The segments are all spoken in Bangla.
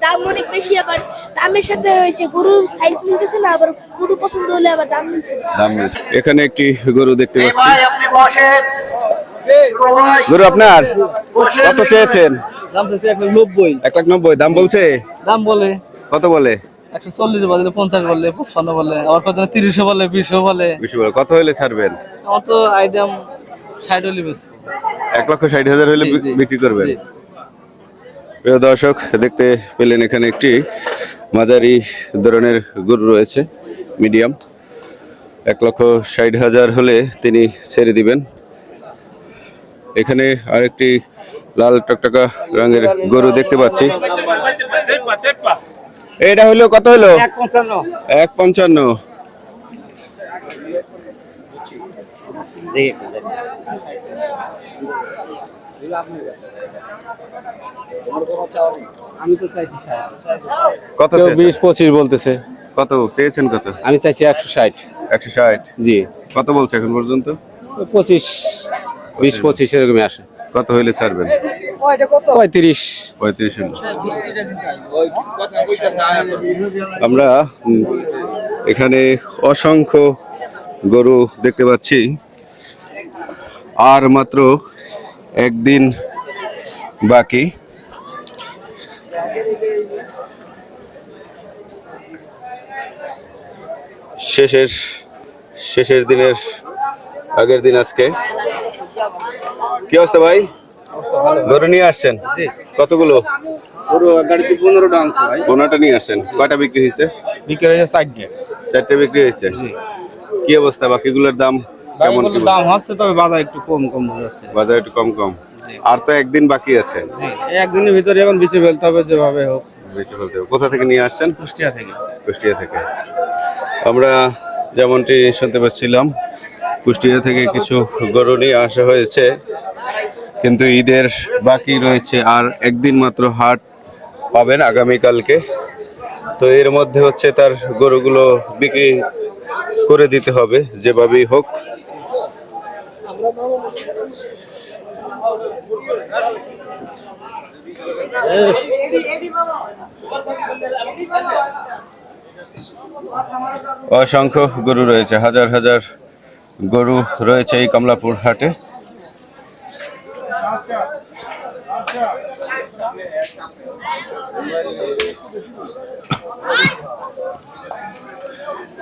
দাম অনেক বেশি, আবার দামের সাথে হয়েছে গরুর সাইজ মিলতেছে না, আবার গরু পছন্দ হলে আবার দাম মিলছে না। দাম মিলছে। এখানে একটি গরু দেখতে পাচ্ছি। গরু আপনার কত চেয়েছেন? দাম চাইছে 190। 1,90,000 দাম বলছে? দাম বলে কত বলে? 140 বলে, 50 বলে, 55 বলে, আবার কত 30 বলে, 20 বলে। বেশি বলে। কত হলে ছাড়বেন? আমার তো আইটেম 60 হলে বেশি। 1,60,000 হলে বিক্রি করবেন। প্রিয় দর্শক, দেখতে পেলেন এখানে একটি মাঝারি ধরনের গরু রয়েছে, মিডিয়াম। 1,60,000 হলে তিনি ছেড়ে দিবেন। এখানে আরেকটি লাল টকটকা রঙের গরু দেখতে পাচ্ছি। এটা হলো কত হলো? 1,55। কত 20-25 বলতেছে। কত চেয়েছেন? কত? আমি চাইছি 160। 160। জি। কত বলছে এখন পর্যন্ত? 20-25 এরকমই আসে। কত হইলে ছাড়বেন? 35। 35 হলো। আমরা এখানে অসংখ্য গরু দেখতে পাচ্ছি। আর মাত্র একদিন বাকি। শেষের দিনের আগের দিন আজকে। কি অবস্থা ভাই? গরু নিয়ে আসছেন? কতগুলো? পুরো গাড়িতে 15টা আনছে ভাই। 15টা নিয়ে আসছেন। কয়টা বিক্রি হয়েছে? বিক্রি হয়েছে 4টা। 4টে বিক্রি হয়েছে। জি। কি অবস্থা? বাকিগুলোর দাম কেমন? বাকিগুলোর দাম হচ্ছে, তবে বাজার একটু কম যাচ্ছে। বাজার একটু কম। জি। আর তো একদিন বাকি আছে। জি, এই একদিনের ভিতরে এখন বেঁচে ফেলতে হবে যেভাবে হোক। বেশি বলতে হবে। কোথা থেকে নিয়ে আসছেন? কুষ্টিয়া থেকে। কুষ্টিয়া থেকে। আমরা যেমনটি শুনতে পাচ্ছিলাম, কুষ্টিয়া থেকে কিছু গরু নিয়ে আসা হয়েছে, কিন্তু ঈদের বাকি রয়েছে আর একদিন মাত্র হাট পাবেন আগামীকালকে। তো এর মধ্যে হচ্ছে তার গরুগুলো বিক্রি করে দিতে হবে যেভাবেই হোক। অসংখ্য গরু রয়েছে, হাজার হাজার গরু রয়েছে এই কমলাপুর হাটে।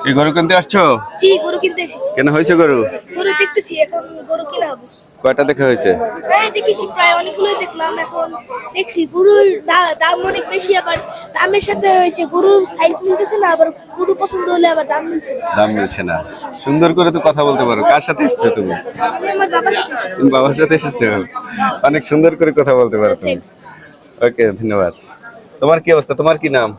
এই গরু কিনতে আসছো? জি, গরু কিনতে এসেছি। কেন হয়েছে গরু? গরু দেখতেছি, এখন গরু কিনা হবে। কয়টা দেখা হয়েছে? হ্যাঁ দেখেছি, প্রায় অনেকগুলোই দেখলাম। এখন দেখছি গরুর দাম অনেক বেশি, আবার দামের সাথে হয়েছে গরুর সাইজ মিলতেছে না, আবার গরু পছন্দ হলে আবার দাম মিলছে না। দাম মিলছে না। সুন্দর করে তো কথা বলতে পারো। কার সাথে এসেছো তুমি? আমি আমার বাবার সাথে এসেছি। তুমি বাবার সাথে এসেছো? অনেক সুন্দর করে কথা বলতে পারো তুমি। Thanks. ওকে, ধন্যবাদ। তোমার কি অবস্থা? তোমার কি নাম?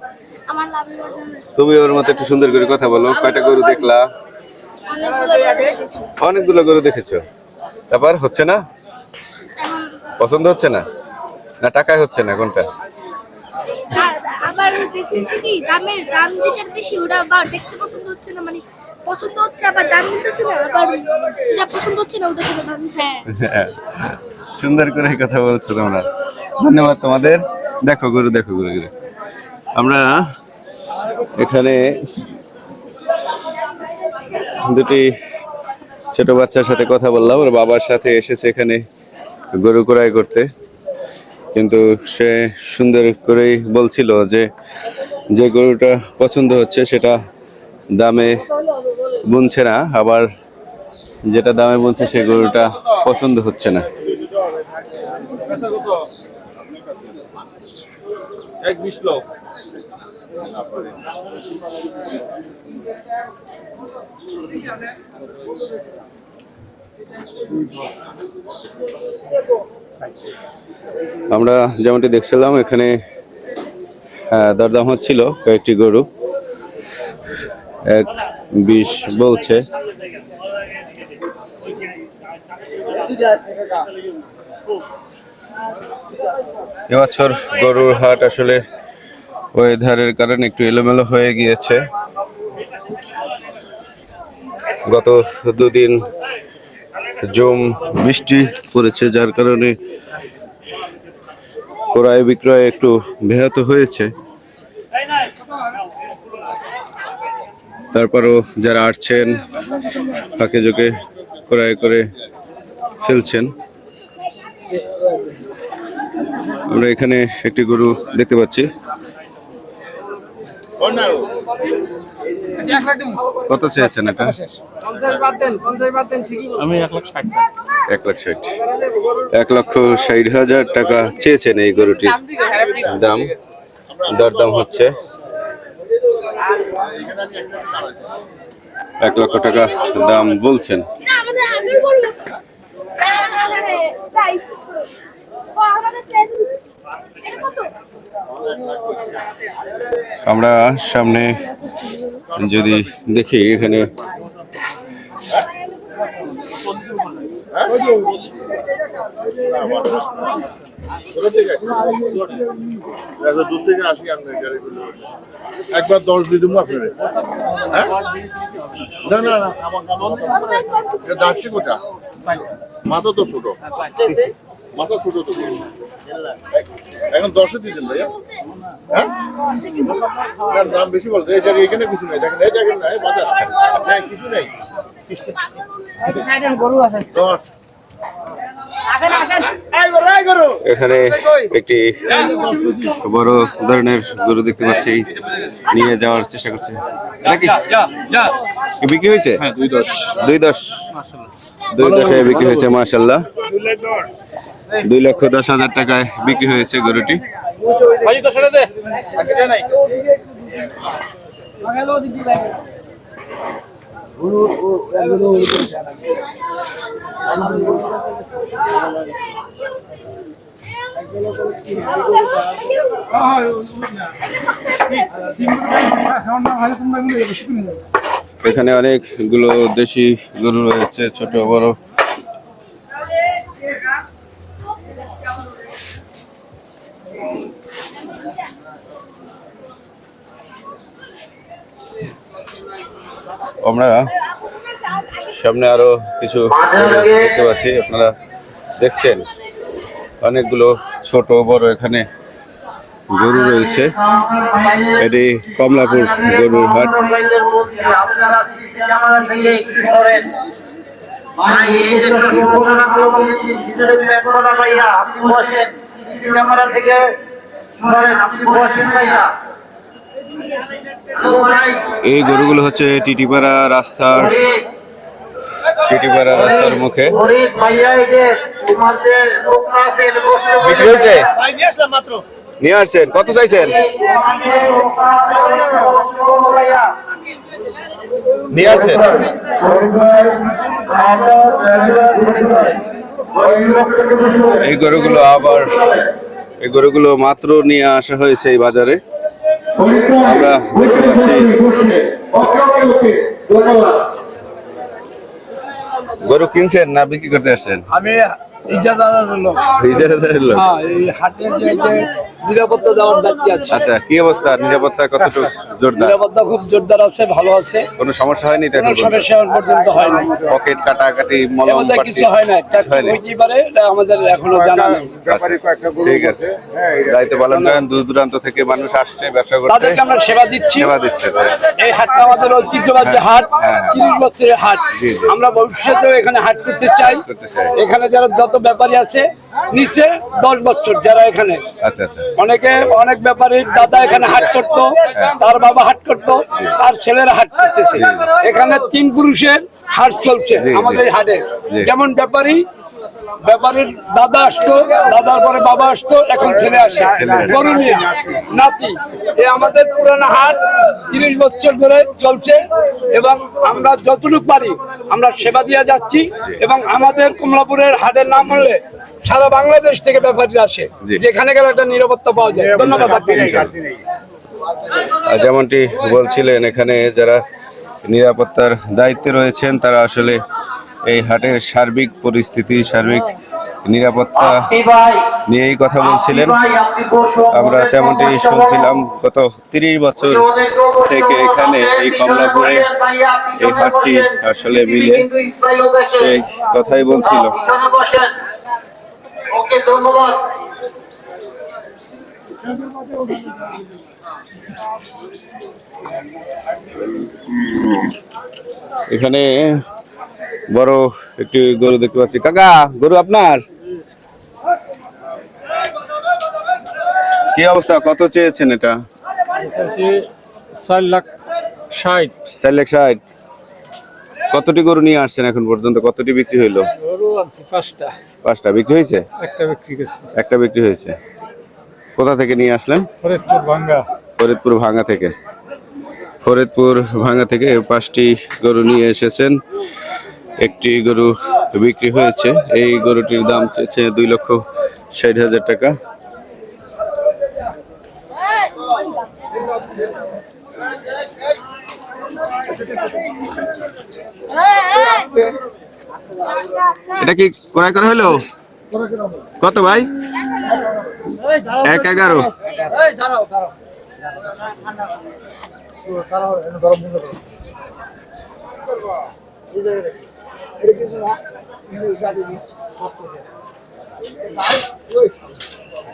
আমার লাভ বর্ধন। তুমি ওর মতো একটু সুন্দর করে কথা বলো। কয়টা গরু দেখলা? অনেকগুলো গরু দেখেছো। তারপর হচ্ছে না? পছন্দ হচ্ছে না? না টাকায় হচ্ছে না? কোনটা? আবার দেখতেছি কি দাম যেটা বেশি ওটা আবার দেখতে পছন্দ হচ্ছে না, মানে পছন্দ হচ্ছে আবার দাম মিলতেছে না, আবার যেটা পছন্দ হচ্ছে না ওটা সেটা দাম। হ্যাঁ, সুন্দর করে কথা বলছো তোমরা। ধন্যবাদ তোমাদের। দেখো গরু। আমরা এখানে দুটি ছোট বাচ্চার সাথে কথা বললাম। ওর বাবার সাথে এসেছে এখানে গরু ক্রয় করতে, কিন্তু সে সুন্দর করেই বলছিল যে যে গরুটা পছন্দ হচ্ছে সেটা দামে বুনছে না, আবার যেটা দামে বুনছে সে গরুটা পছন্দ হচ্ছে না। আমরা যেমনটি দেখছিলাম এখানে দরদাম হচ্ছিল কয়েকটি গরু। 1,20 বলছে। এবছর গরুর হাট আসলে ওয়েদারের কারণে একটু এলোমেলো হয়ে গিয়েছে। গত দুদিন জম বৃষ্টি পড়েছে, যার কারণে ক্রয় বিক্রয় একটু ব্যাহত হয়েছে। তারপরও যারা আসছেন ফাঁকে ঝোঁকে ক্রয় করে ফেলছেন। আমরা এখানে একটি গরু দেখতে পাচ্ছি। কত চেয়েছেন এটা? আমি 1,60,000 1,60,000। 1,60,000 টাকা চেয়েছেন এই গরুটির দাম। দরদাম হচ্ছে 1 লক্ষ টাকা দাম বলছেন। আমরা সামনে যদি দেখি এখানে একবার 10 দিয়ে দেবো আপনার। না না না, যাচ্ছে কোথা? মাথা তো ছোট, মাথা ছোট তো। এখন 10-এ দিয়েছেন ভাইয়া? হ্যাঁ, দাম বেশি বলতে। এই জায়গায় এখানে কিছু নেই, দেখেন এই জায়গায় নাই বাজার, হ্যাঁ কিছু নেই। গরু আছে। 10 এখানে একটি বড় ধরনের গরু দেখতে পাচ্ছি, নিয়ে যাওয়ার চেষ্টা করছে। নাকি বিক্রি হয়েছে? 2,10 বিক্রি হয়েছে। মাশাআল্লাহ, 2,10,000 টাকায় বিক্রি হয়েছে গরুটি। এখানে অনেকগুলো দেশি গরু রয়েছে, ছোট বড়। আমরা সামনে আরো কিছু দেখতে পাচ্ছি, আপনারা দেখছেন অনেকগুলো ছোট বড় এখানে গরু রয়েছে। এটি কমলাপুর গরুর হাট। এই গরুগুলো হচ্ছে টিটিপাড়া রাস্তার মুখে বিক্রি হয়েছে। নিয়ে আসছেন, কত চাইছেন? নিয়ে আসছেন। এই গরুগুলো মাত্র নিয়ে আসা হয়েছে এই বাজারে। আমরা দেখতে পাচ্ছি গরু কিনছেন না বিক্রি করতে আসছেন? আমি ইজারাদারের লোক। ইজারাদারের লোক? হ্যাঁ, এই হাটের যে নিরাপত্তা দেওয়ার দায়িত্ব আছে। আচ্ছা, কি অবস্থা? নিরাপত্তা কতটুকু জোরদার? নিরাপত্তা খুব জোরদার আছে, ভালো আছে। কোনো সমস্যা হয়নি? কোনো সমস্যা এখন পর্যন্ত হয়নি। পকেট কাটাকাটি, মলম আমাদের পাটি কিছু হয় না। হইতেই পারে, এটা আমাদের এখনো জানা নেই। ঠিক আছে, দায়িত্ব পালন করেন। দূর দূরান্ত থেকে মানুষ আসছে ব্যবসা করতে, তাদেরকে আমরা সেবা দিচ্ছি। এই হাটটা আমাদের ঐতিহ্যবাহী হাট, 30 বছরের হাট। আমরা ভবিষ্যতেও এখানে হাট করতে চাই। এখানে যারা যত ব্যাপারী আছে নিচে 10 বছর যারা এখানে, আচ্ছা আচ্ছা, অনেক ব্যাপারী দাদা এখানে হাট করতো, তার বাবা হাট করতো, তার ছেলেরা হাট করতেছে। এখানে 3 পুরুষের হাট চলছে আমাদের এই হাটে। যেমন ব্যাপারীর দাদা আসতো, দাদার পরে বাবা আসতো, এখন ছেলে আসে গরু নিয়ে, নাতি। আমাদের পুরানো হাট 30 বছর ধরে চলছে এবং আমরা যতটুকু পারি আমরা সেবা দিয়ে যাচ্ছি। এবং আমাদের কমলাপুরের হাটের নাম হলে সারা বাংলাদেশ থেকে ব্যাপারীরা আসে, যেখানে গেলে একটা নিরাপত্তা পাওয়া যায়। ধন্যবাদ। যেমনটি বলছিলেন, এখানে যারা নিরাপত্তার দায়িত্বে রয়েছেন তারা আসলে এই হাটের সার্বিক পরিস্থিতি, সার্বিক নিরাপত্তা নিয়েই কথা বলছিলেন। আমরা তেমনটি শুনছিলাম। গত 30 বছর থেকে এখানে এই কমলাপুরে এই হাটটি আসলে মিলে, সেই কথাই বলছিল। ধন্যবাদ। এখানে বড় একটি গরু দেখতে পাচ্ছি। কাকা, গরু আপনার? কি অবস্থা, কত চেয়েছেন এটা? 4,60,000। 4,60,000। কতটি গরু নিয়ে আসছেন এখন পর্যন্ত? কতটি বিক্রি হইলো? গরু আনছি 5টা, 5টা বিক্রি হয়েছে? একটা বিক্রি করছি। একটা বিক্রি হয়েছে। কোথা থেকে নিয়ে আসলেন? ফরিদপুর ভাঙ্গা। ফরিদপুর ভাঙ্গা থেকে। ফরিদপুর ভাঙ্গা থেকে 5টি গরু নিয়ে এসেছেন। একটি গরু বিক্রি হয়েছে। এই গরুটির দাম চেয়েছে 2,60,000 টাকা। এটা কি ক্রয় করা হলো? কত ভাই? 1,11।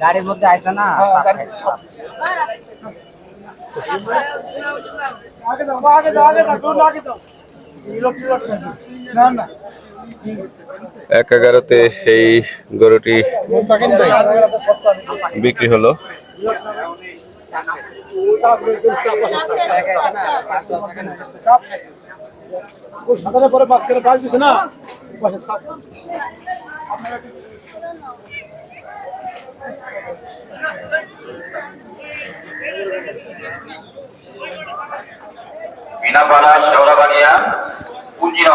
গাড়ির মধ্যে আইসা না না 1,11-তে এই গরুটি বিক্রি হলো। পরে বাস করে বাস দিছে না। বিনাপাড়া শেওড়াবাড়িয়া পুঞ্জিরা